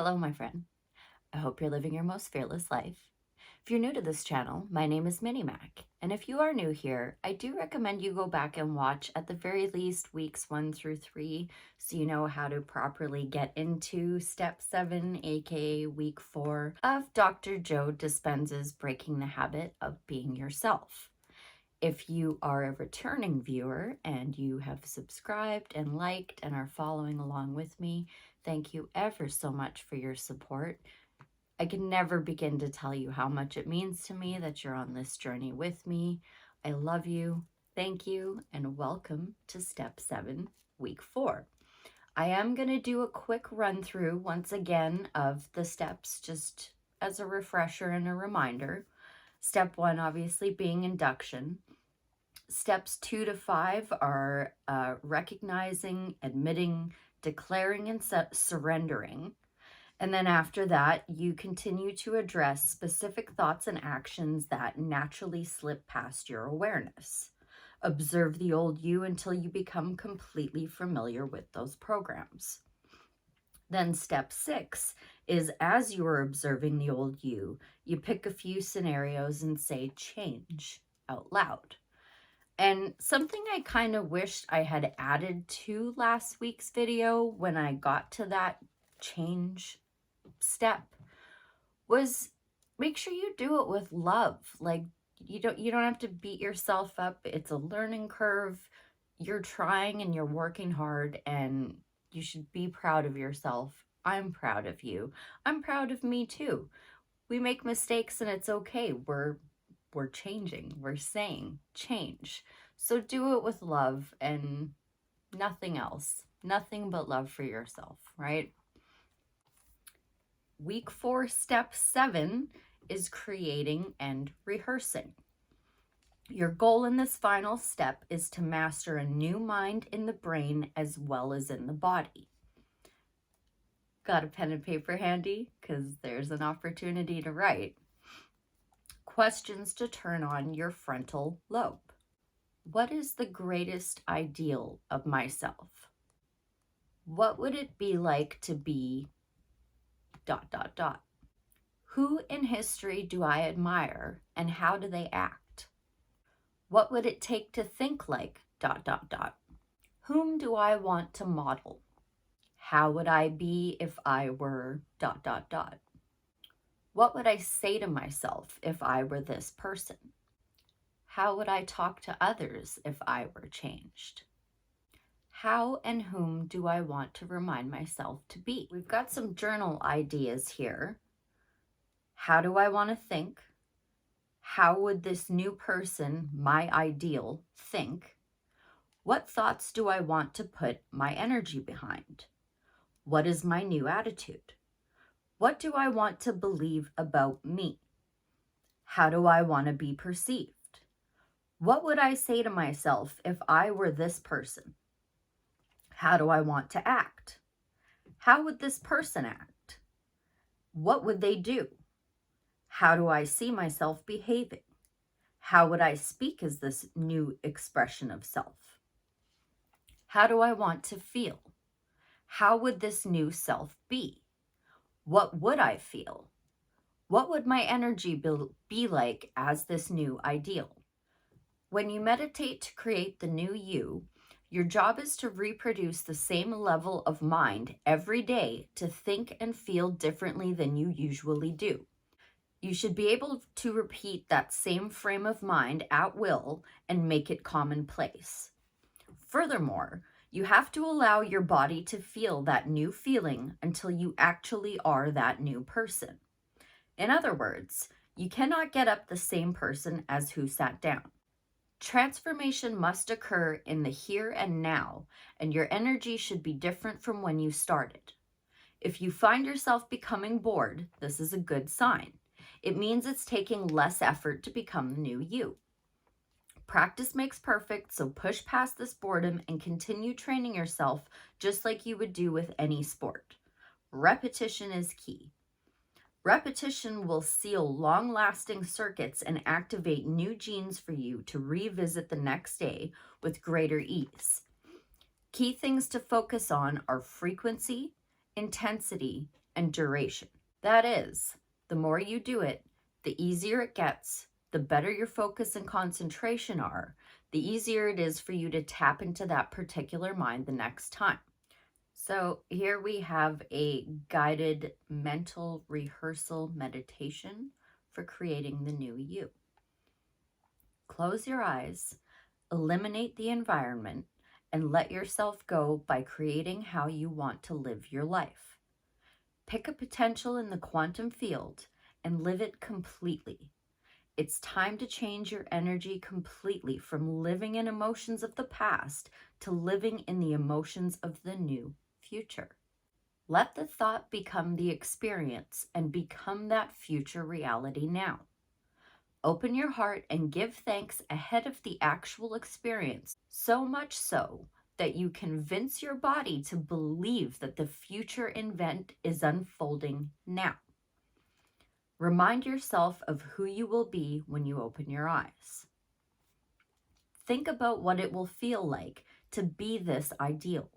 Hello, my friend. I hope you're living your most fearless life. If you're new to this channel, my name is Minnie Mac, and if you are new here, I do recommend you go back and watch at the very least weeks 1 through 3 so you know how to properly get into step 7, aka week 4 of Dr. Joe Dispenza's Breaking the Habit of Being Yourself. If you are a returning viewer and you have subscribed and liked and are following along with me, thank you ever so much for your support. I can never begin to tell you how much it means to me that you're on this journey with me. I love you, thank you, and welcome to step 7, week 4. I am going to do a quick run through once again of the steps just as a refresher and a reminder. Step 1 obviously being induction. Steps 2 to 5 are recognizing, admitting, declaring, and surrendering. And then after that, you continue to address specific thoughts and actions that naturally slip past your awareness. Observe the old you until you become completely familiar with those programs. Then step 6 is, as you are observing the old you, you pick a few scenarios and say change out loud. And something I kind of wished I had added to last week's video when I got to that change step was make sure you do it with love. Like you don't have to beat yourself up. It's a learning curve. You're trying and you're working hard, and you should be proud of yourself. I'm proud of you. I'm proud of me too. We make mistakes and it's okay. We're changing. We're saying change. So do it with love and nothing else. Nothing but love for yourself, right? Week 4, step 7 is creating and rehearsing. Your goal in this final step is to master a new mind in the brain as well as in the body. Got a pen and paper handy? Because there's an opportunity to write. Questions to turn on your frontal lobe. What is the greatest ideal of myself? What would it be like to be ... Who in history do I admire and how do they act? What would it take to think like ... Whom do I want to model? How would I be if I were ... What would I say to myself if I were this person? How would I talk to others if I were changed? How and whom do I want to remind myself to be? We've got some journal ideas here. How do I want to think? How would this new person, my ideal, think? What thoughts do I want to put my energy behind? What is my new attitude? What do I want to believe about me? How do I want to be perceived? What would I say to myself if I were this person? How do I want to act? How would this person act? What would they do? How do I see myself behaving? How would I speak as this new expression of self? How do I want to feel? How would this new self be? What would I feel? What would my energy be like as this new ideal? When you meditate to create the new you, your job is to reproduce the same level of mind every day to think and feel differently than you usually do. You should be able to repeat that same frame of mind at will and make it commonplace. Furthermore, you have to allow your body to feel that new feeling until you actually are that new person. In other words, you cannot get up the same person as who sat down. Transformation must occur in the here and now, and your energy should be different from when you started. If you find yourself becoming bored, this is a good sign. It means it's taking less effort to become the new you. Practice makes perfect, so push past this boredom and continue training yourself just like you would do with any sport. Repetition is key. Repetition will seal long-lasting circuits and activate new genes for you to revisit the next day with greater ease. Key things to focus on are frequency, intensity, and duration. That is, the more you do it, the easier it gets, the better your focus and concentration are, the easier it is for you to tap into that particular mind the next time. So here we have a guided mental rehearsal meditation for creating the new you. Close your eyes, eliminate the environment, and let yourself go by creating how you want to live your life. Pick a potential in the quantum field and live it completely. It's time to change your energy completely from living in emotions of the past to living in the emotions of the new future. Let the thought become the experience and become that future reality now. Open your heart and give thanks ahead of the actual experience, so much so that you convince your body to believe that the future event is unfolding now. Remind yourself of who you will be when you open your eyes. Think about what it will feel like to be this ideal.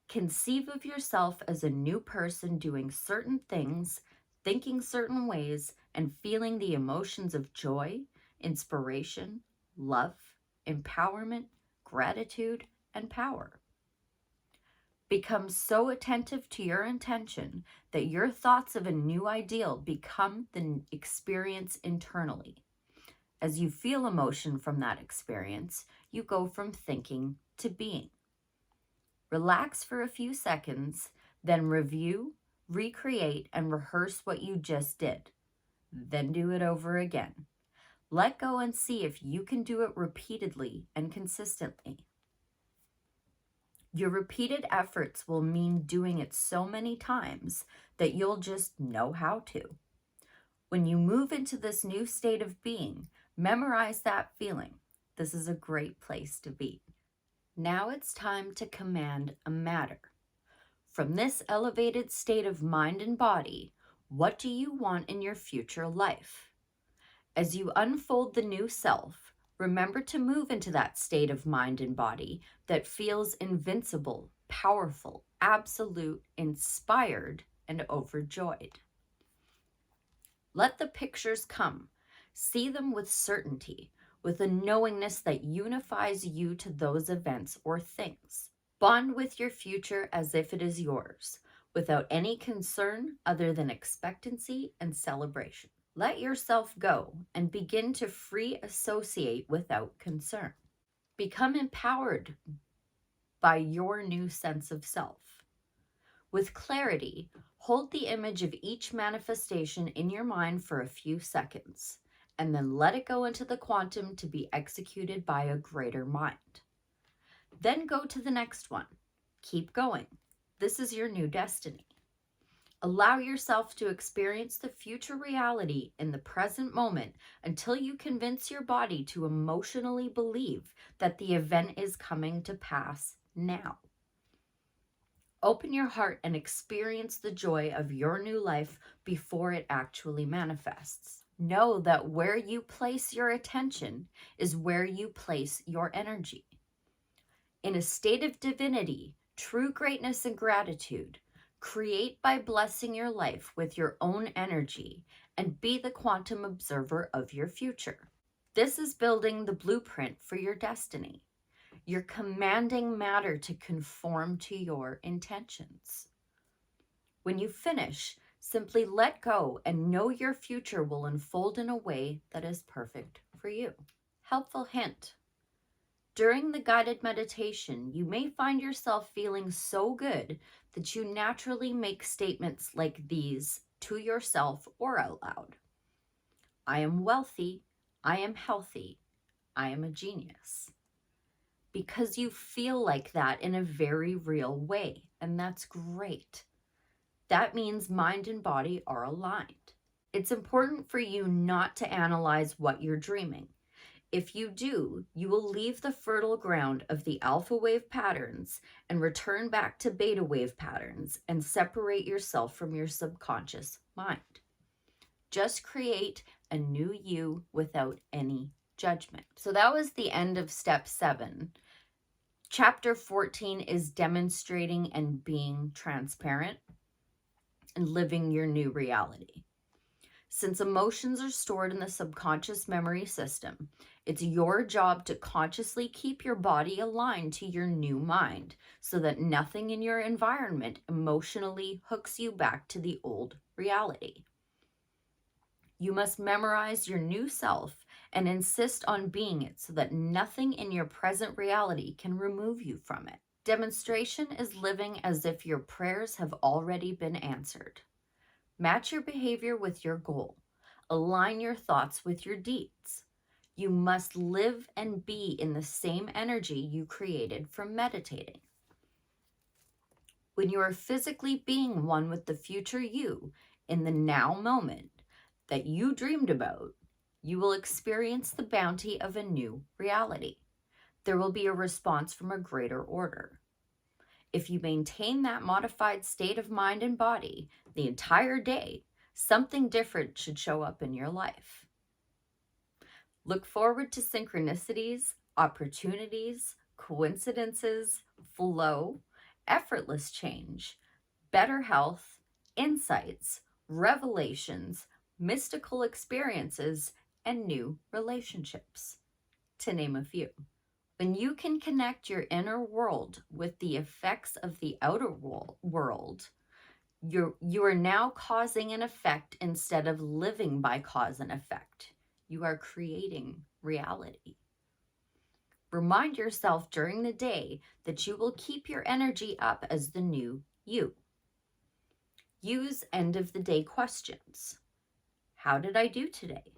Conceive of yourself as a new person doing certain things, thinking certain ways, and feeling the emotions of joy, inspiration, love, empowerment, gratitude, and power. Become so attentive to your intention that your thoughts of a new ideal become the experience internally. As you feel emotion from that experience, you go from thinking to being. Relax for a few seconds, then review, recreate, and rehearse what you just did. Then do it over again. Let go and see if you can do it repeatedly and consistently. Your repeated efforts will mean doing it so many times that you'll just know how to. When you move into this new state of being, memorize that feeling. This is a great place to be. Now it's time to command a matter. From this elevated state of mind and body, what do you want in your future life? As you unfold the new self, remember to move into that state of mind and body that feels invincible, powerful, absolute, inspired, and overjoyed. Let the pictures come. See them with certainty, with a knowingness that unifies you to those events or things. Bond with your future as if it is yours, without any concern other than expectancy and celebration. Let yourself go and begin to free associate without concern. Become empowered by your new sense of self. With clarity, hold the image of each manifestation in your mind for a few seconds, and then let it go into the quantum to be executed by a greater mind. Then go to the next one. Keep going. This is your new destiny. Allow yourself to experience the future reality in the present moment until you convince your body to emotionally believe that the event is coming to pass now. Open your heart and experience the joy of your new life before it actually manifests. Know that where you place your attention is where you place your energy. In a state of divinity, true greatness and gratitude, create by blessing your life with your own energy and be the quantum observer of your future. This is building the blueprint for your destiny. You're commanding matter to conform to your intentions. When you finish, simply let go and know your future will unfold in a way that is perfect for you. Helpful hint. During the guided meditation, you may find yourself feeling so good that you naturally make statements like these to yourself or out loud. I am wealthy. I am healthy. I am a genius. Because you feel like that in a very real way, and that's great. That means mind and body are aligned. It's important for you not to analyze what you're dreaming. If you do, you will leave the fertile ground of the alpha wave patterns and return back to beta wave patterns and separate yourself from your subconscious mind. Just create a new you without any judgment. So that was the end of step 7. Chapter 14 is demonstrating and being transparent. and living your new reality. Since emotions are stored in the subconscious memory system, it's your job to consciously keep your body aligned to your new mind so that nothing in your environment emotionally hooks you back to the old reality. You must memorize your new self and insist on being it so that nothing in your present reality can remove you from it. Demonstration is living as if your prayers have already been answered. Match your behavior with your goal. Align your thoughts with your deeds. You must live and be in the same energy you created from meditating. When you are physically being one with the future you in the now moment that you dreamed about, you will experience the bounty of a new reality. There will be a response from a greater order. If you maintain that modified state of mind and body the entire day, something different should show up in your life. Look forward to synchronicities, opportunities, coincidences, flow, effortless change, better health, insights, revelations, mystical experiences, and new relationships, to name a few. When you can connect your inner world with the effects of the outer world, you are now causing an effect instead of living by cause and effect. You are creating reality. Remind yourself during the day that you will keep your energy up as the new you. Use end of the day questions. How did I do today?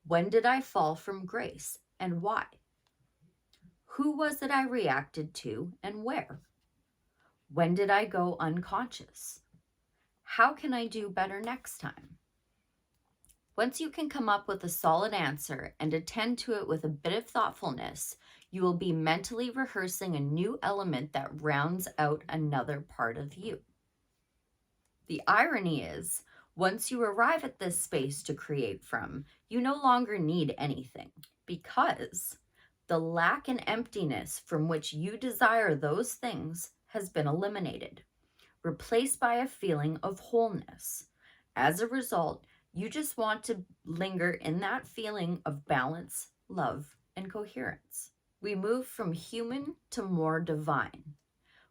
When did I fall from grace and why? Who was it I reacted to and where? When did I go unconscious? How can I do better next time? Once you can come up with a solid answer and attend to it with a bit of thoughtfulness, you will be mentally rehearsing a new element that rounds out another part of you. The irony is, once you arrive at this space to create from, you no longer need anything because the lack and emptiness from which you desire those things has been eliminated, replaced by a feeling of wholeness. As a result, you just want to linger in that feeling of balance, love, and coherence. We move from human to more divine.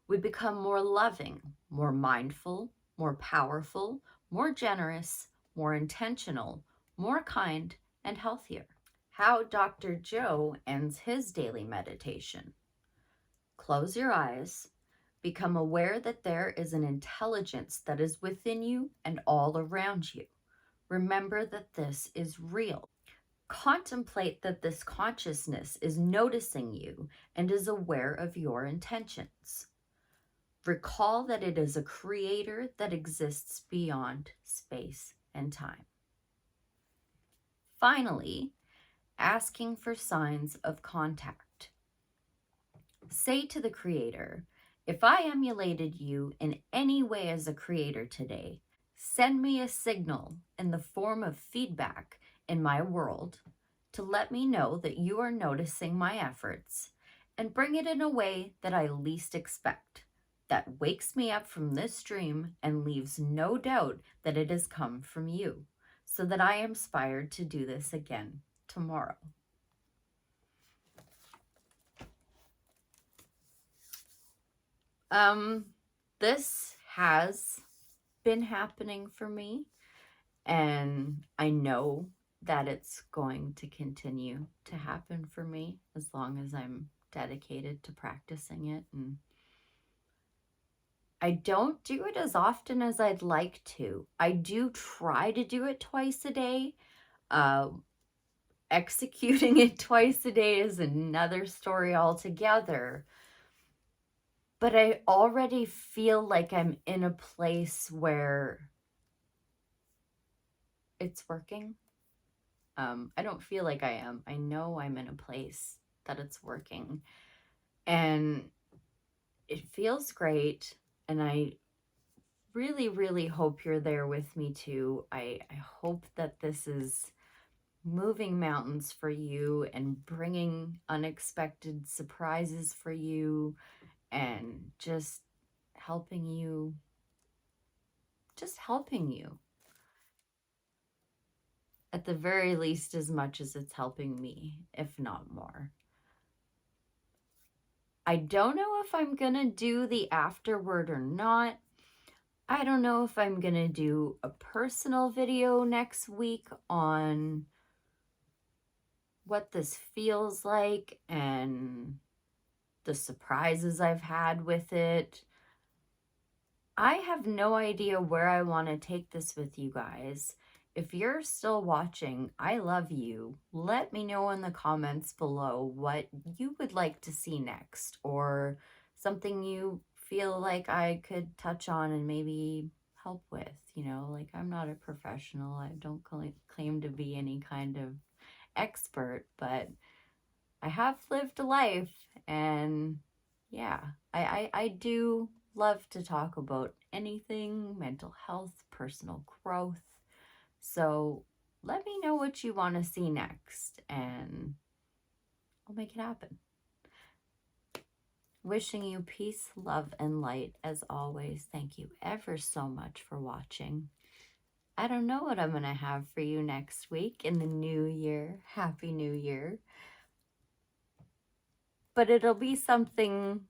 We become more loving, more mindful, more powerful, more generous, more intentional, more kind, and healthier. How Dr. Joe ends his daily meditation. Close your eyes. Become aware that there is an intelligence that is within you and all around you. Remember that this is real. Contemplate that this consciousness is noticing you and is aware of your intentions. Recall that it is a creator that exists beyond space and time. Finally, asking for signs of contact. Say to the creator, if I emulated you in any way as a creator today, send me a signal in the form of feedback in my world to let me know that you are noticing my efforts and bring it in a way that I least expect, that wakes me up from this dream and leaves no doubt that it has come from you, so that I am inspired to do this again tomorrow. This has been happening for me, and I know that it's going to continue to happen for me as long as I'm dedicated to practicing it. And I don't do it as often as I'd like to. I do try to do it twice a day. Executing it twice a day is another story altogether. But I already feel like I'm in a place where it's working. I don't feel like I am. I know I'm in a place that it's working. And it feels great. And I really, really hope you're there with me too. I hope that this is moving mountains for you and bringing unexpected surprises for you and just helping you just helping you. At the very least, as much as it's helping me, if not more. I don't know if I'm going to do the afterword or not. I don't know if I'm going to do a personal video next week on what this feels like and the surprises I've had with it. I have no idea where I want to take this with you guys. If you're still watching, I love you. Let me know in the comments below what you would like to see next, or something you feel like I could touch on and maybe help with. You know, like, I'm not a professional. I don't claim to be any kind of expert, but I have lived a life, and yeah, I do love to talk about anything mental health, personal growth. So let me know what you want to see next, and I'll make it happen. Wishing you peace, love, and light as always. Thank you ever so much for watching. I don't know what I'm going to have for you next week in the new year. Happy New Year. But it'll be something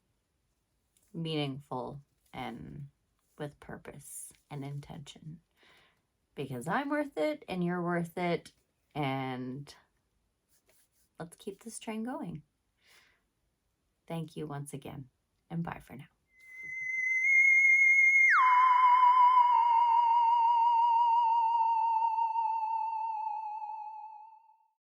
meaningful and with purpose and intention, because I'm worth it and you're worth it, and let's keep this train going. Thank you once again, and bye for now.